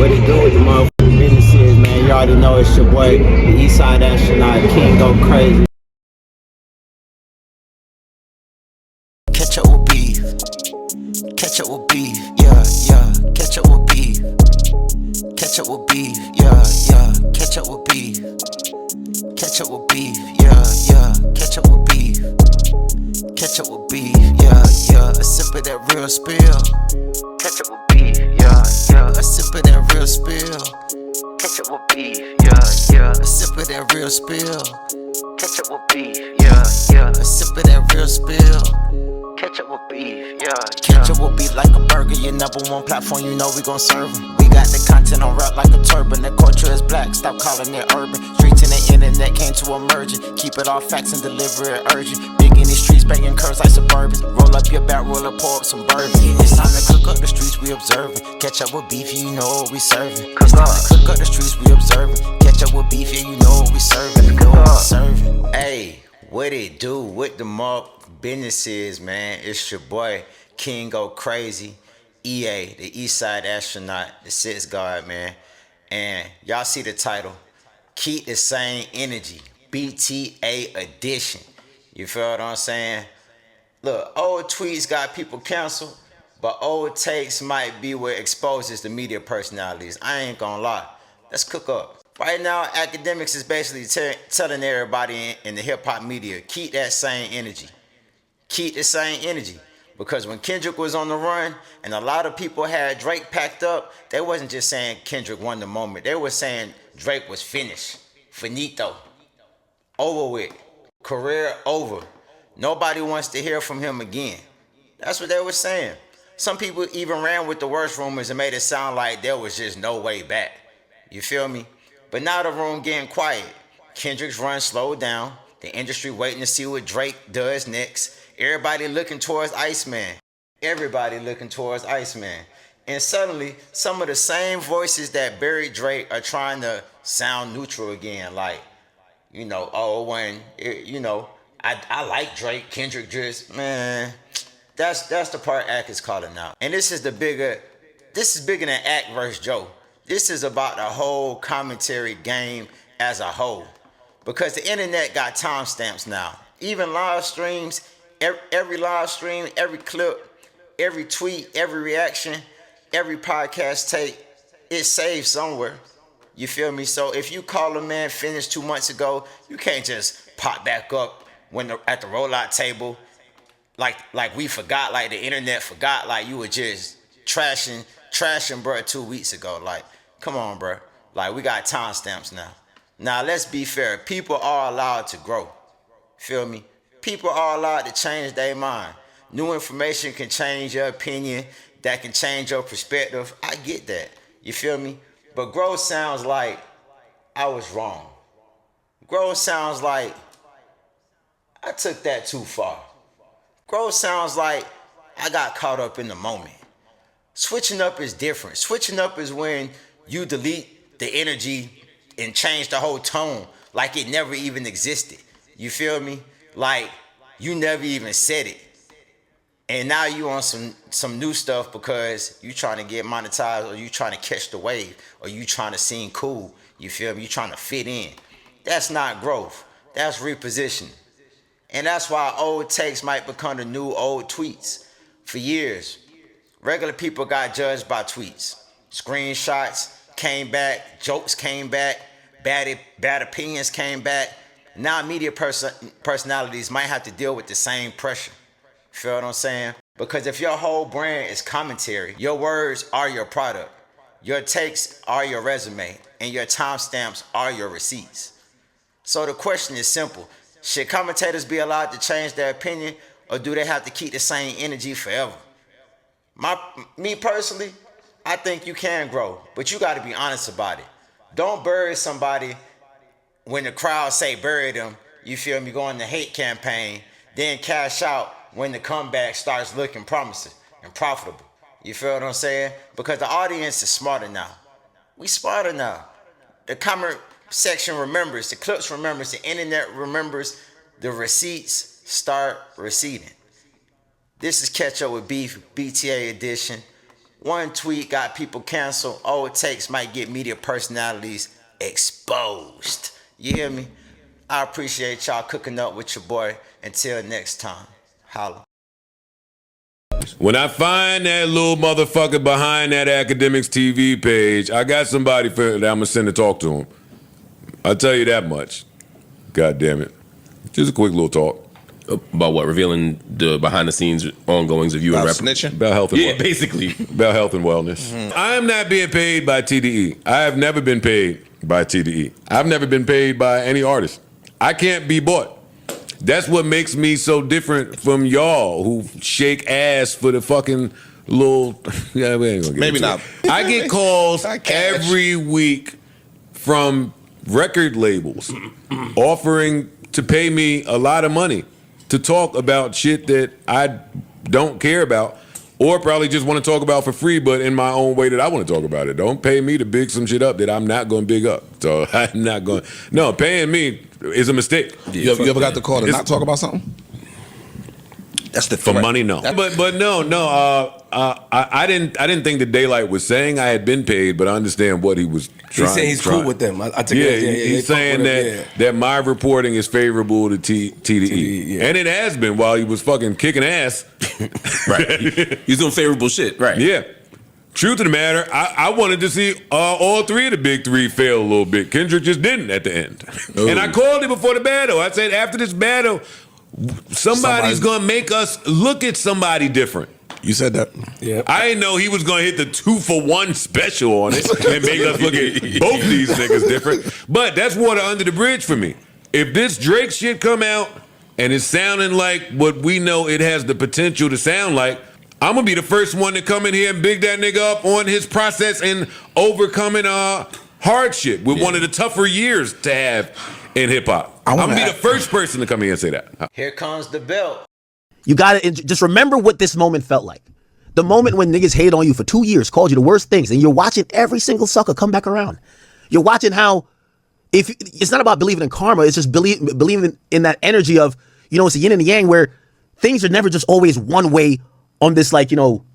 What it do with the motherfucking businesses, man? You already know it's your boy, the Eastside Astronaut, King Go Crazy. Ketchup with beef. Ketchup with beef. Yeah, yeah. Ketchup with beef. Ketchup with beef. Yeah, yeah. Ketchup with beef. Ketchup with beef. Yeah, yeah. Ketchup with beef. Ketchup with beef. Yeah, yeah. A sip of that real spill. Ketchup with beef. Yeah, yeah. A sip of that real spill. Ketchup with beef. Yeah, yeah. A sip of that real spill. Ketchup with beef. Yeah, yeah. A sip of that real spill. Ketchup with beef, yeah. Ketchup with beef like a burger, your number one platform, you know we gon' serve 'em. We got the content on rap like a turban, the culture is black, stop calling it urban. Streets and the internet came to emerging, keep it all facts and deliver it urgent. Big in these streets, banging curves like Suburban. Roll up your back, roll up, pour up some bourbon. It's time to cook up the streets, we observing. Ketchup with beef, you know what we serving. It's time to cook up the streets, we observing. Ketchup with beef, yeah, you know what we serving. You know what we serving. Hey, what it do with the businesses, man? It's your boy, King Go Crazy, EA, the Eastside Astronaut, the sixth guard, man. And y'all see the title, Keep the Same Energy, BTA edition. You feel what I'm saying? Look, old tweets got people canceled, but old takes might be what exposes the media personalities. I ain't gonna lie. Let's cook up. Right now, Akademiks is basically telling everybody in the hip-hop media, keep that same energy. Keep the same energy. Because when Kendrick was on the run and a lot of people had Drake packed up, they wasn't just saying Kendrick won the moment. They were saying Drake was finished. Finito. Over with. Career over. Nobody wants to hear from him again. That's what they were saying. Some people even ran with the worst rumors and made it sound like there was just no way back. You feel me? But now the room getting quiet. Kendrick's run slowed down. The industry waiting to see what Drake does next. Everybody looking towards Iceman. Everybody looking towards Iceman. And suddenly, some of the same voices that buried Drake are trying to sound neutral again. Like, you know, I like Drake. Kendrick just, man, that's the part Ack is calling out. And this is bigger than Ack versus Joe. This is about the whole commentary game as a whole. Because the internet got timestamps now. Even live streams, every live stream, every clip, every tweet, every reaction, every podcast tape, it's saved somewhere. You feel me? So if you call a man finished 2 months ago, you can't just pop back up at the rollout table like we forgot, like the internet forgot, like you were just trashing bro 2 weeks ago. Like, come on, bro. Like, we got timestamps now. Now, let's be fair. People are allowed to grow. Feel me? People are allowed to change their mind. New information can change your opinion. That can change your perspective. I get that. You feel me? But growth sounds like I was wrong. Growth sounds like I took that too far. Growth sounds like I got caught up in the moment. Switching up is different. Switching up is when you delete the energy and change the whole tone like it never even existed. You feel me? Like you never even said it. And now you on some new stuff because you trying to get monetized, or you trying to catch the wave, or you trying to seem cool. You feel me? You trying to fit in. That's not growth. That's reposition. And that's why old takes might become the new old tweets. For years, regular people got judged by tweets. Screenshots came back, jokes came back, bad opinions came back. Now media personalities might have to deal with the same pressure. Feel what I'm saying? Because if your whole brand is commentary, your words are your product, your takes are your resume, and your timestamps are your receipts. So the question is simple. Should commentators be allowed to change their opinion, or do they have to keep the same energy forever? Me personally, I think you can grow, but you got to be honest about it. Don't bury somebody when the crowd say bury them. You feel me? Go on the hate campaign, then cash out when the comeback starts looking promising and profitable. You feel what I'm saying? Because the audience is smarter now. We smarter now. The comment section remembers, the clips remembers, the internet remembers, the receipts start receiving. This is Ketchup with Beef, BTA edition. One tweet got people canceled. All it takes might get media personalities exposed. You hear me? I appreciate y'all cooking up with your boy. Until next time, holla. When I find that little motherfucker behind that Akademiks TV page, I got somebody that I'm gonna send to talk to him. I'll tell you that much. God damn it. Just a quick little talk. About what? Revealing the behind-the-scenes ongoings of you and rap? Snitching? About health and wellness. Basically. About health and wellness. I am not being paid by TDE. I have never been paid by TDE. I've never been paid by any artist. I can't be bought. That's what makes me so different from y'all who shake ass for the fucking little. Yeah, we ain't gonna get Maybe into not. it. I get calls every week from record labels offering to pay me a lot of money to talk about shit that I don't care about, or probably just want to talk about for free, but in my own way that I want to talk about it. Don't pay me to big some shit up that I'm not going to big up. So I'm not going. No, paying me is a mistake. You ever got the call to not talk about something? That's the For threat. money, no. But no. I didn't think that Daylight was saying I had been paid, but I understand what he was trying. He's saying he's cool with them. I take it. He's saying that my reporting is favorable to TDE. Yeah. And it has been while he was fucking kicking ass. Right. He's doing favorable shit. Right. Yeah. Truth of the matter, I wanted to see all three of the big three fail a little bit. Kendrick just didn't at the end. Ooh. And I called it before the battle. I said, after this battle, somebody's going to make us look at somebody different. You said that. Yeah. I didn't know he was going to hit the 2-for-1 special on it and make us look at both these niggas different. But that's water under the bridge for me. If this Drake shit come out and it's sounding like what we know it has the potential to sound like, I'm going to be the first one to come in here and big that nigga up on his process and overcoming hardship with one of the tougher years to have in hip-hop. I'm going to be the first person to come here and say that. Here comes the belt. You gotta just remember what this moment felt like. The moment when niggas hated on you for 2 years, called you the worst things, and you're watching every single sucker come back around. You're watching how, if it's not about believing in karma, it's just believing in that energy of, it's a yin and a yang where things are never just always one way on this,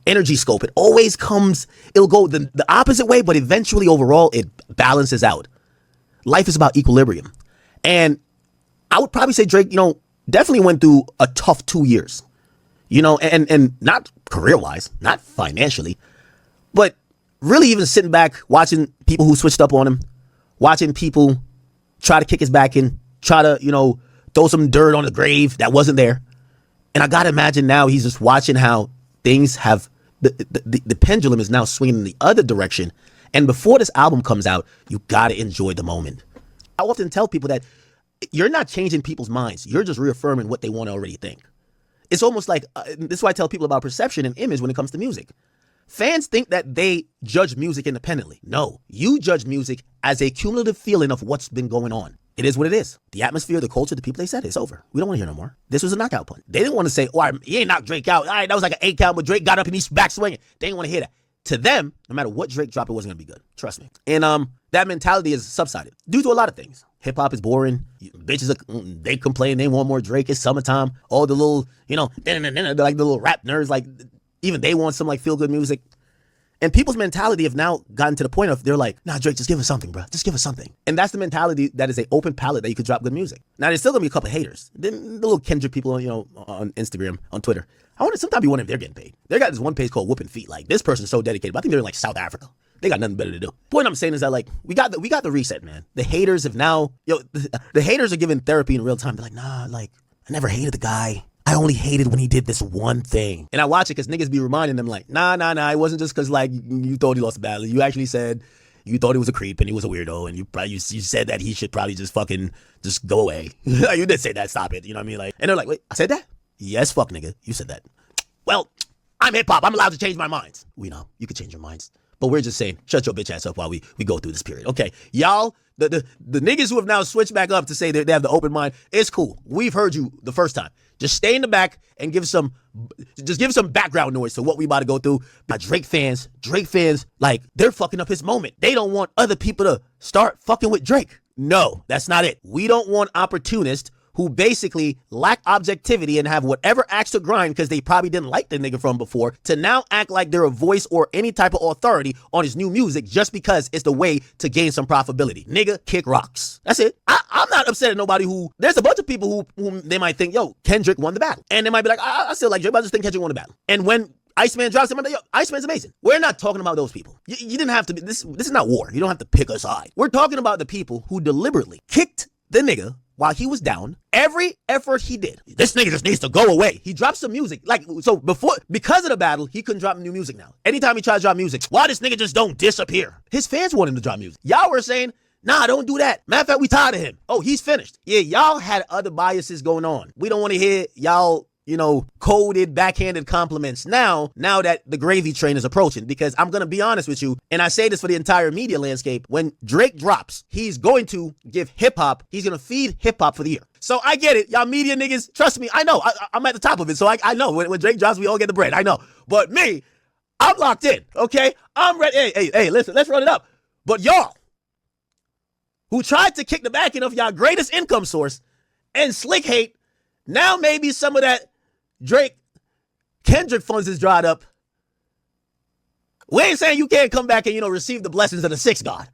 energy scope. It always comes, it'll go the opposite way, but eventually overall it balances out. Life is about equilibrium. And I would probably say Drake, definitely went through a tough 2 years, and not career-wise, not financially, but really even sitting back, watching people who switched up on him, watching people try to kick his back in, try to, throw some dirt on the grave that wasn't there. And I got to imagine now he's just watching how things have, the pendulum is now swinging in the other direction. And before this album comes out, you got to enjoy the moment. I often tell people that you're not changing people's minds. You're just reaffirming what they want to already think. It's almost like, this is why I tell people about perception and image when it comes to music. Fans think that they judge music independently. No, you judge music as a cumulative feeling of what's been going on. It is what it is. The atmosphere, the culture, the people, they said it's over. We don't want to hear no more. This was a knockout punch. They didn't want to say, he ain't knocked Drake out. All right, that was like an 8 count, but Drake got up and he's back swinging. They didn't want to hear that. To them, no matter what Drake dropped, it wasn't going to be good. Trust me. And that mentality is subsided due to a lot of things. Hip hop is boring. Bitches, they complain they want more Drake. It's summertime. All the little, they're like the little rap nerds, like even they want some feel good music. And people's mentality have now gotten to the point of they're like, nah, Drake, just give us something, bro. Just give us something. And that's the mentality that is an open palette that you could drop good music. Now, there's still gonna be a couple of haters. The little Kendrick people, on Instagram, on Twitter. Sometimes you wonder if they're getting paid. They got this one page called Whooping Feet. Like, this person's so dedicated, but I think they're in South Africa. They got nothing better to do. Point I'm saying is that we got the reset, man. The haters have now, the haters are giving therapy in real time. They're like, nah, I never hated the guy. I only hated when he did this one thing. And I watch it because niggas be reminding them nah, it wasn't just because you thought he lost the battle. You actually said you thought he was a creep and he was a weirdo, and you said that he should probably just fucking just go away. You did say that, stop it. You know what I mean? And they're like, wait, I said that? Yes, fuck nigga, you said that. Well, I'm hip hop. I'm allowed to change my minds. We know you can change your minds. But we're just saying, shut your bitch ass up while we go through this period. Okay, y'all, the niggas who have now switched back up to say they have the open mind, it's cool. We've heard you the first time. Just stay in the back and give some background noise to what we about to go through. But Drake fans, they're fucking up his moment. They don't want other people to start fucking with Drake. No, that's not it. We don't want opportunists who basically lack objectivity and have whatever axe to grind because they probably didn't like the nigga from before to now act like they're a voice or any type of authority on his new music just because it's the way to gain some profitability. Nigga, kick rocks. That's it. I'm not upset at nobody who, there's a bunch of people who they might think, yo, Kendrick won the battle. And they might be like, I still like Drake, but I just think Kendrick won the battle. And when Iceman drops him, I'm like, yo, Iceman's amazing. We're not talking about those people. You didn't have to be, this is not war. You don't have to pick a side. We're talking about the people who deliberately kicked the nigga while he was down. Every effort he did, this nigga just needs to go away. He dropped some music. Like, so because of the battle, he couldn't drop new music now. Anytime he tries to drop music, why this nigga just don't disappear? His fans want him to drop music. Y'all were saying, nah, don't do that. Matter of fact, we tired of him. Oh, he's finished. Yeah, y'all had other biases going on. We don't want to hear y'all, coded, backhanded compliments now that the gravy train is approaching. Because I'm going to be honest with you, and I say this for the entire media landscape, when Drake drops, he's going to give hip-hop, he's going to feed hip-hop for the year. So I get it. Y'all media niggas, trust me, I know. I'm at the top of it. So I know. When Drake drops, we all get the bread. I know. But me, I'm locked in, okay? I'm ready. Hey, listen, let's run it up. But y'all, who tried to kick the back end of y'all greatest income source and slick hate, now maybe some of that Kendrick funds is dried up. We ain't saying you can't come back and, receive the blessings of the sixth God.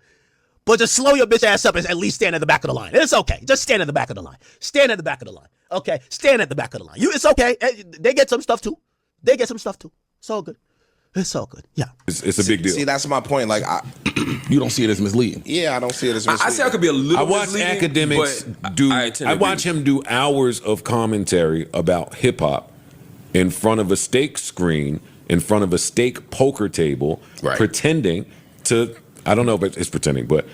But just slow your bitch ass up and at least stand at the back of the line. It's okay. Just stand at the back of the line. Stand at the back of the line. Okay? Stand at the back of the line. It's okay. They get some stuff too. It's all good. It's all good. Yeah. It's a big deal. See, that's my point. Like, you don't see it as misleading. Yeah, I don't see it as misleading. I say I could be a little. I watch Akademiks do. I watch him do hours of commentary about hip hop in front of a steak screen, in front of a steak poker table, pretending to. I don't know if it's pretending, but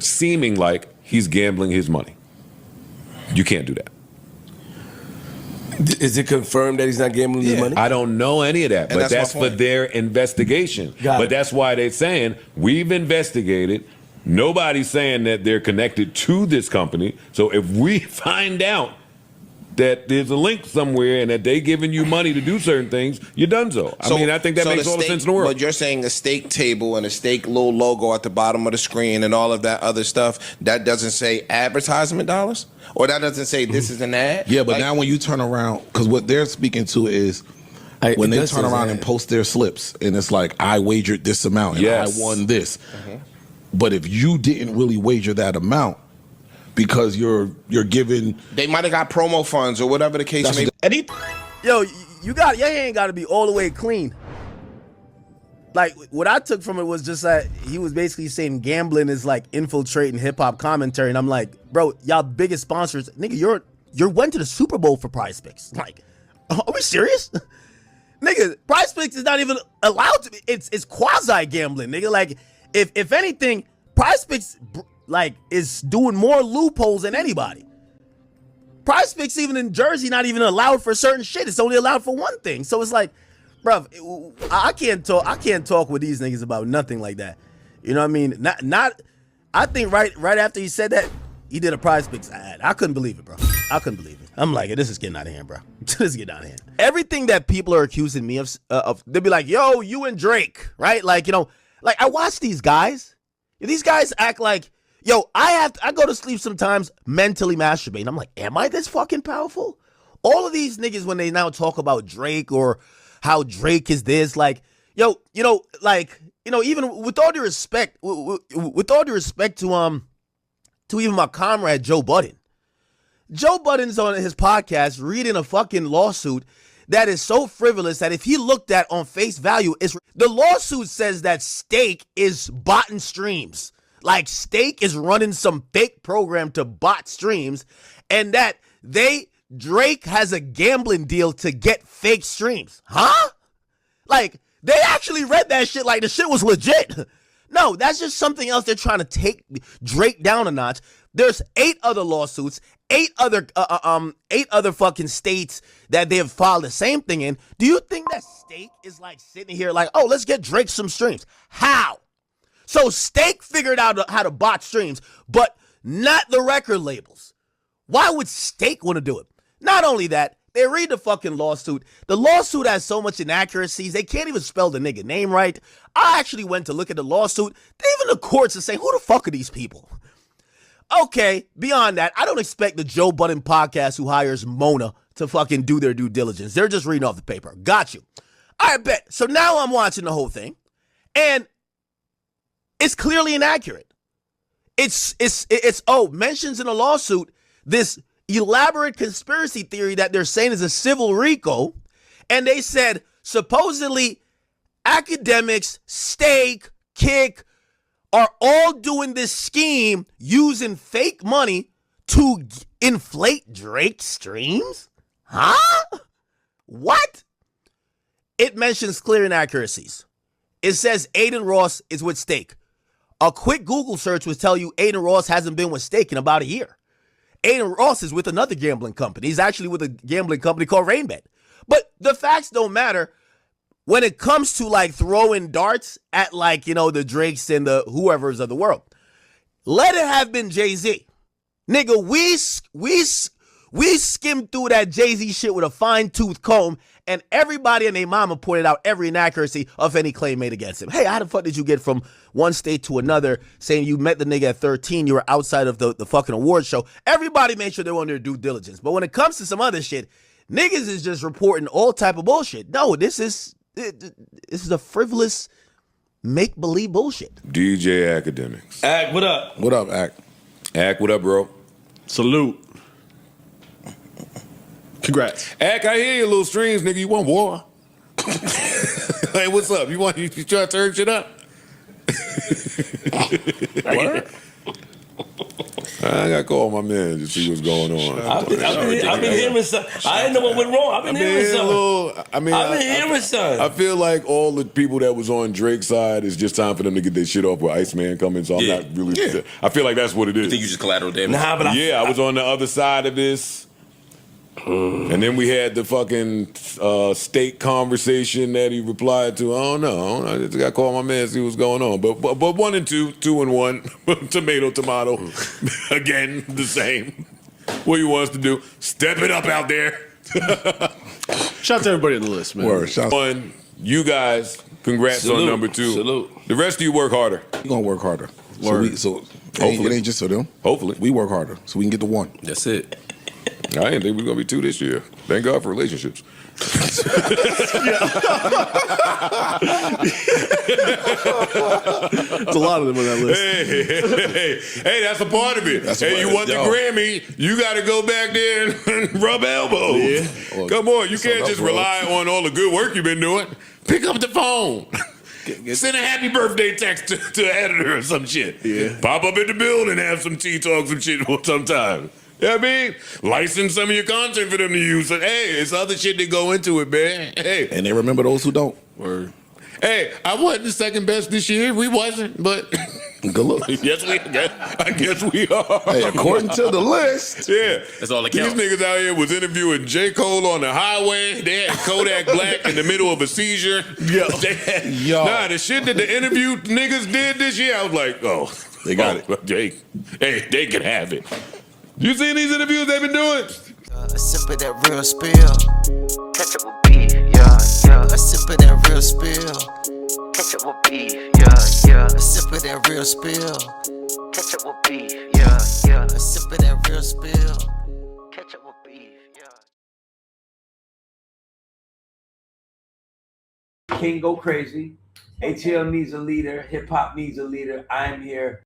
seeming like he's gambling his money. You can't do that. Is it confirmed that he's not gambling his money? I don't know any of that, but that's for their investigation. But that's why they're saying, we've investigated. Nobody's saying that they're connected to this company. So if we find out that there's a link somewhere and that they giving you money to do certain things, you're done so. I think that makes all the sense in the world. But you're saying a steak table and a steak little logo at the bottom of the screen and all of that other stuff, that doesn't say advertisement dollars? Or that doesn't say this is an ad? Yeah, but now when you turn around, because what they're speaking to is when they turn around and post their slips and it's like, I wagered this amount and I won this. Mm-hmm. But if you didn't really wager that amount, because you're giving, they might have got promo funds or whatever the case may be. Yo, your hand got to be all the way clean. Like, what I took from it was just that he was basically saying gambling is like infiltrating hip hop commentary, and I'm like, bro, y'all biggest sponsors, nigga, you went to the Super Bowl for Prize Picks. Like, are we serious? Nigga, Prize Picks is not even allowed to be. It's quasi gambling, nigga. Like, if anything, Prize Picks is doing more loopholes than anybody. Prize Picks, even in Jersey, not even allowed for certain shit. It's only allowed for one thing. So it's like, bruv, I can't talk with these niggas about nothing like that. You know what I mean? Not. I think right after he said that, he did a Prize Picks ad. I couldn't believe it, bro. I couldn't believe it. I'm like, this is getting out of hand, bro. This is getting out of hand. Everything that people are accusing me of, they'll be like, yo, you and Drake, right? Like, like I watch these guys. These guys act like, yo, I go to sleep sometimes mentally masturbating. I'm like, am I this fucking powerful? All of these niggas, when they now talk about Drake or how Drake is this, like, yo, even with all due respect, with all due respect to even my comrade Joe Budden. Joe Budden's on his podcast reading a fucking lawsuit that is so frivolous that if he looked at on face value, the lawsuit says that Steak is botting streams. Like, Steak is running some fake program to bot streams, and that Drake has a gambling deal to get fake streams. Huh? Like, they actually read that shit like the shit was legit. No, that's just something else. They're trying to take Drake down a notch. There's 8 other lawsuits, 8 other fucking states that they have filed the same thing in. Do you think that Steak is like sitting here like, oh, let's get Drake some streams? How? So Steak figured out how to bot streams, but not the record labels. Why would Steak want to do it? Not only that, they read the fucking lawsuit. The lawsuit has so much inaccuracies, they can't even spell the nigga name right. I actually went to look at the lawsuut. Even the courts are saying, who the fuck are these people? Okay, beyond that, I don't expect the Joe Budden podcast who hires Mona to fucking do their due diligence. They're just reading off the paper. Got you. I bet. So now I'm watching the whole thing, and it's clearly inaccurate. It's mentions in a lawsuit this elaborate conspiracy theory that they're saying is a civil RICO, and they said supposedly Akademiks, Steak, Kick are all doing this scheme using fake money to inflate Drake streams? Huh? What? It mentions clear inaccuracies. It says Aiden Ross is with Steak. A quick Google search would tell you Aiden Ross hasn't been with Steak in about a year. Aiden Ross is with another gambling company. He's actually with a gambling company called Rainbet. But the facts don't matter when it comes to like throwing darts at like, you know, the Drakes and the whoever's of the world. Let it have been Jay-Z. Nigga, we skimmed through that Jay-Z shit with a fine-tooth comb, and everybody and their mama pointed out every inaccuracy of any claim made against him. Hey, how the fuck did you get from one state to another saying you met the nigga at 13, you were outside of the fucking award show? Everybody made sure they were on their due diligence. But when it comes to some other shit, niggas is just reporting all type of bullshit. No, this is a frivolous make-believe bullshit. DJ Akademiks. Ack, what up? What up, Ack? Ack, what up, bro? Salute. Congrats. Ack, I hear your little streams, nigga. You want war? Hey, what's up? You trying to turn shit up? What? I gotta call my man to see what's going on. I've been hearing something. I didn't know what went wrong. I've been hearing something. I've been hearing something. I feel like all the people that was on Drake's side, it's just time for them to get their shit off with Iceman coming. So I'm not really. Yeah. I feel like that's what it is. You think you just collateral damage? Nah, but I was on the other side of this. And then we had the fucking state conversation that he replied to. I don't know. I just got to call my man and see what's going on. But 1 and 2, 2 and 1, tomato. Again, the same. What he wants to do, step it up out there. Shout out to everybody on the list, man. Word, shout. One, you guys, congrats Salute. on number 2. Salute. The rest of you work harder. We're going to work harder. Word. So it ain't just for them. Hopefully. We work harder so we can get the 1. That's it. I didn't think we were going to be 2 this year. Thank God for relationships. It's a lot of them on that list. Hey, that's a part of it. You want the Grammy, you got to go back there and rub elbows. Yeah. Well, come on, you can't just rely on all the good work you've been doing. Pick up the phone. Send a happy birthday text to the editor or some shit. Yeah. Pop up in the building, have some tea talk, some shit sometime. You know what I mean? License some of your content for them to use. Hey, it's other shit that go into it, man. Hey. And they remember those who don't. Word. Hey, I wasn't the second best this year. We wasn't, but good luck. Yes, I guess we are. Hey, according to the list. Yeah. That's all that These counts. niggas out here was interviewing J. Cole on the highway. They had Kodak Black in the middle of a seizure. Nah, the shit that the interview niggas did this year, I was like, oh. They got it. They can have it. You seen these interviews they've been doing? A sip of that real spill. Ketchup with beef, yeah. A sip of that real spill. Ketchup with beef, yeah. A sip of that real spill. Ketchup with beef, yeah. A sip of that real spill. Ketchup with beef, yeah. King go crazy. ATL needs a leader. Hip hop needs a leader. I am here.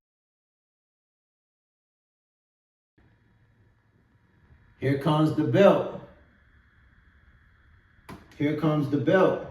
Here comes the belt. Here comes the belt.